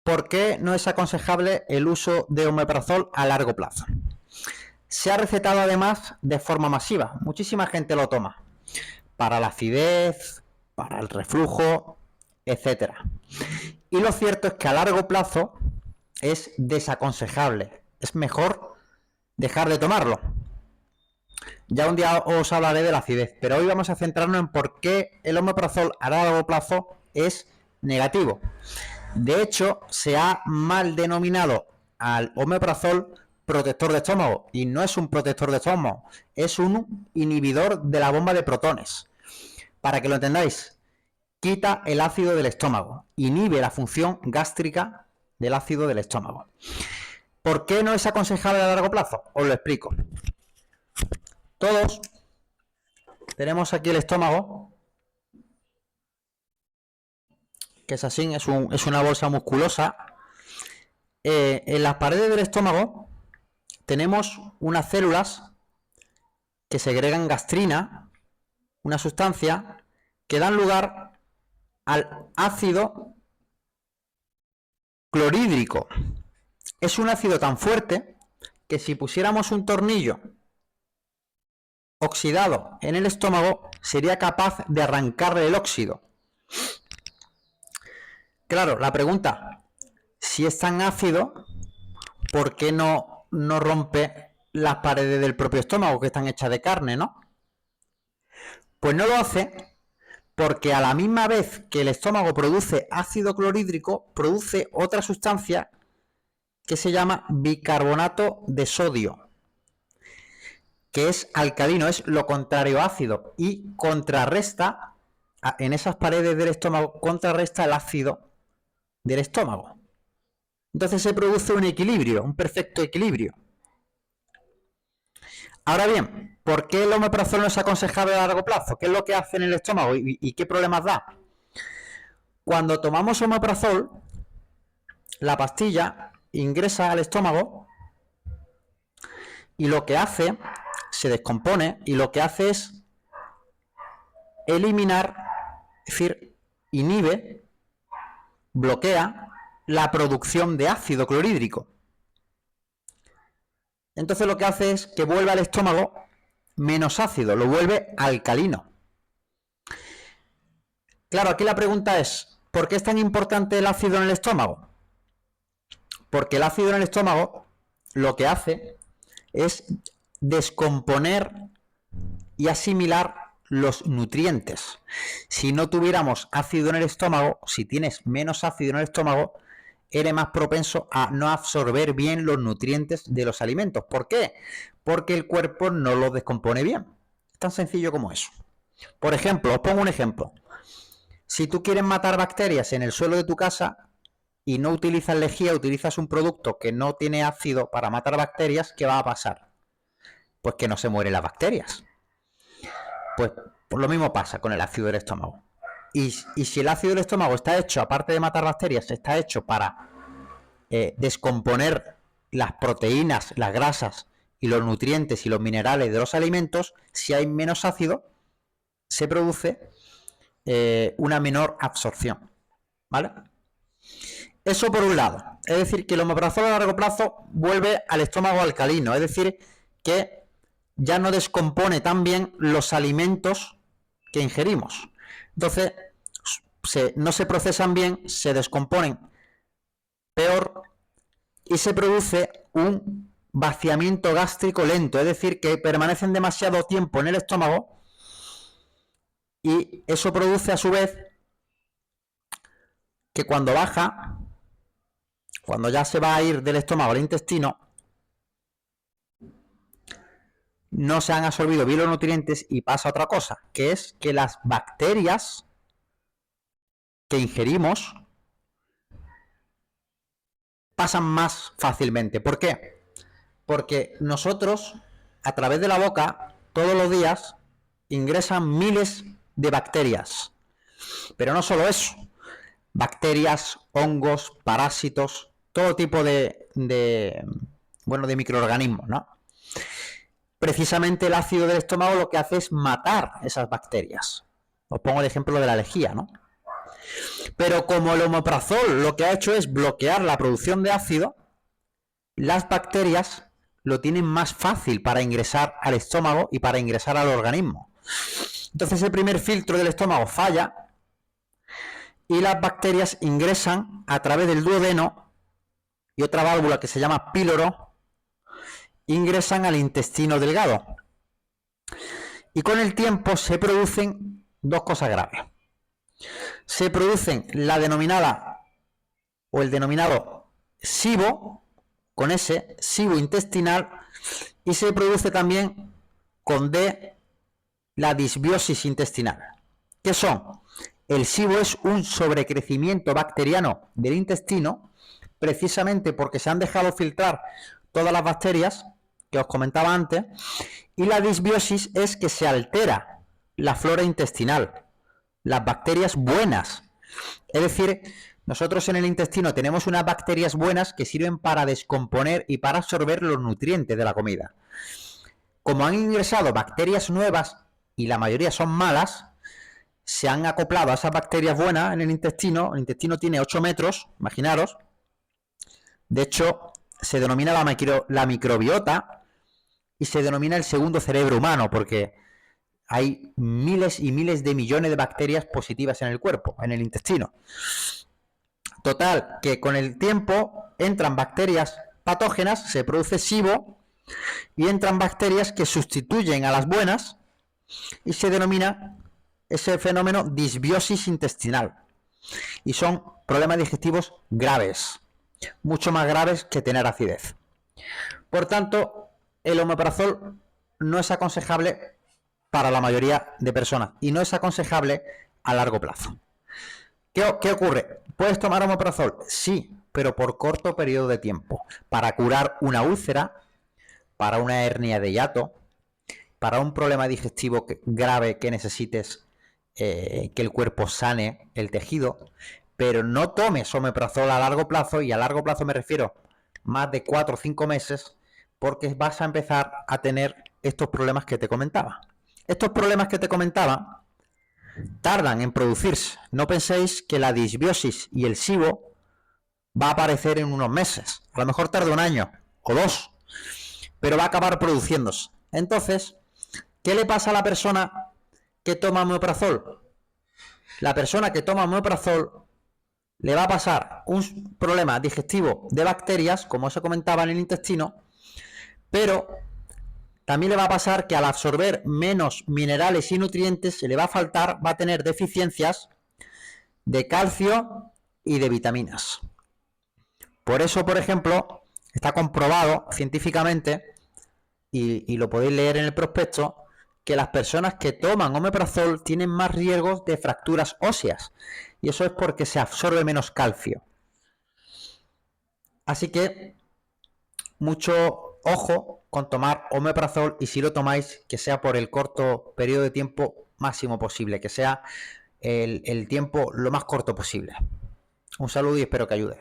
¿Por qué no es aconsejable el uso de omeprazol a largo plazo? Se ha recetado además de forma masiva. Muchísima gente lo toma para la acidez, para el reflujo, etcétera. Y lo cierto es que a largo plazo es desaconsejable. Es mejor dejar de tomarlo. Ya un día os hablaré de la acidez, pero hoy vamos a centrarnos en por qué el omeprazol a largo plazo es negativo. De hecho, se ha mal denominado al omeprazol protector de estómago, y no es un protector de estómago, es un inhibidor de la bomba de protones. Para que lo entendáis, quita el ácido del estómago, inhibe la función gástrica del ácido del estómago. ¿Por qué no es aconsejable a largo plazo? Os lo explico. Todos tenemos aquí el estómago, que es así, es una bolsa musculosa. En las paredes del estómago tenemos unas células que segregan gastrina, una sustancia que dan lugar al ácido clorhídrico. Es un ácido tan fuerte que si pusiéramos un tornillo oxidado en el estómago sería capaz de arrancarle el óxido. Claro, la pregunta, si es tan ácido, ¿por qué no rompe las paredes del propio estómago, que están hechas de carne, ¿no? Pues no lo hace porque a la misma vez que el estómago produce ácido clorhídrico, produce otra sustancia que se llama bicarbonato de sodio, que es alcalino, es lo contrario a ácido, y contrarresta, en esas paredes del estómago, contrarresta el ácido del estómago. Entonces se produce un equilibrio, un perfecto equilibrio. Ahora bien, ¿por qué el omeprazol no es aconsejable a largo plazo? ¿Qué es lo que hace en el estómago y qué problemas da? Cuando tomamos omeprazol, la pastilla ingresa al estómago y lo que hace, se descompone, y lo que hace es eliminar, es decir, inhibe, bloquea la producción de ácido clorhídrico. Entonces lo que hace es que vuelve al estómago menos ácido, lo vuelve alcalino. Claro, aquí la pregunta es, ¿por qué es tan importante el ácido en el estómago? Porque el ácido en el estómago lo que hace es descomponer y asimilar los nutrientes. Si no tuviéramos ácido en el estómago, si tienes menos ácido en el estómago, eres más propenso a no absorber bien los nutrientes de los alimentos. ¿Por qué? Porque el cuerpo no los descompone bien. Es tan sencillo como eso. Por ejemplo, os pongo un ejemplo. Si tú quieres matar bacterias en el suelo de tu casa y no utilizas lejía, utilizas un producto que no tiene ácido para matar bacterias, ¿qué va a pasar? Pues que no se mueren las bacterias. Pues lo mismo pasa con el ácido del estómago. Y si el ácido del estómago está hecho, aparte de matar bacterias, está hecho para descomponer las proteínas, las grasas y los nutrientes y los minerales de los alimentos, si hay menos ácido, se produce una menor absorción, ¿vale? Eso por un lado. Es decir, que el omeprazol a largo plazo vuelve al estómago alcalino, es decir, que ya no descompone tan bien los alimentos que ingerimos. Entonces, no se procesan bien, se descomponen peor y se produce un vaciamiento gástrico lento, es decir, que permanecen demasiado tiempo en el estómago y eso produce a su vez que cuando baja, cuando ya se va a ir del estómago al intestino, no se han absorbido bien los nutrientes y pasa otra cosa, que es que las bacterias que ingerimos pasan más fácilmente. ¿Por qué? Porque nosotros, a través de la boca, todos los días, ingresan miles de bacterias. Pero no solo eso. Bacterias, hongos, parásitos, todo tipo de microorganismos, ¿no? Precisamente el ácido del estómago lo que hace es matar esas bacterias. Os pongo el ejemplo de la lejía, ¿no? Pero como el omeprazol lo que ha hecho es bloquear la producción de ácido, las bacterias lo tienen más fácil para ingresar al estómago y para ingresar al organismo. Entonces el primer filtro del estómago falla y las bacterias ingresan a través del duodeno y otra válvula que se llama píloro, ingresan al intestino delgado. Y con el tiempo se producen dos cosas graves. Se producen la denominada o el denominado SIBO, con S, SIBO intestinal, y se produce también con D la disbiosis intestinal. ¿Qué son? El SIBO es un sobrecrecimiento bacteriano del intestino, precisamente porque se han dejado filtrar todas las bacterias que os comentaba antes, y la disbiosis es que se altera la flora intestinal, las bacterias buenas. Es decir, nosotros en el intestino tenemos unas bacterias buenas que sirven para descomponer y para absorber los nutrientes de la comida. Como han ingresado bacterias nuevas y la mayoría son malas, se han acoplado a esas bacterias buenas en el intestino. El intestino tiene 8 metros, imaginaros. De hecho, se denomina la microbiota y se denomina el segundo cerebro humano, porque hay miles y miles de millones de bacterias positivas en el cuerpo, en el intestino. Total, que con el tiempo entran bacterias patógenas, se produce SIBO, y entran bacterias que sustituyen a las buenas y se denomina ese fenómeno disbiosis intestinal. Y son problemas digestivos graves, mucho más graves que tener acidez. Por tanto, el omeprazol no es aconsejable para la mayoría de personas y no es aconsejable a largo plazo. ¿Qué ocurre? ¿Puedes tomar omeprazol? Sí, pero por corto periodo de tiempo, para curar una úlcera, para una hernia de hiato, para un problema digestivo grave que necesites que el cuerpo sane el tejido, pero no tomes omeprazol a largo plazo, y a largo plazo me refiero más de 4 o 5 meses, porque vas a empezar a tener estos problemas que te comentaba. Estos problemas que te comentaba tardan en producirse. No penséis que la disbiosis y el SIBO va a aparecer en unos meses. A lo mejor tarda 1 año o 2, pero va a acabar produciéndose. Entonces, ¿qué le pasa a la persona que toma omeprazol? La persona que toma omeprazol le va a pasar un problema digestivo de bacterias, como se comentaba, en el intestino, pero también le va a pasar que al absorber menos minerales y nutrientes se le va a faltar, va a tener deficiencias de calcio y de vitaminas. Por eso, por ejemplo, está comprobado científicamente, y lo podéis leer en el prospecto, que las personas que toman omeprazol tienen más riesgos de fracturas óseas, y eso es porque se absorbe menos calcio. Así que mucho ojo con tomar omeprazol, y si lo tomáis, que sea por el corto periodo de tiempo máximo posible, que sea el tiempo lo más corto posible. Un saludo y espero que ayude.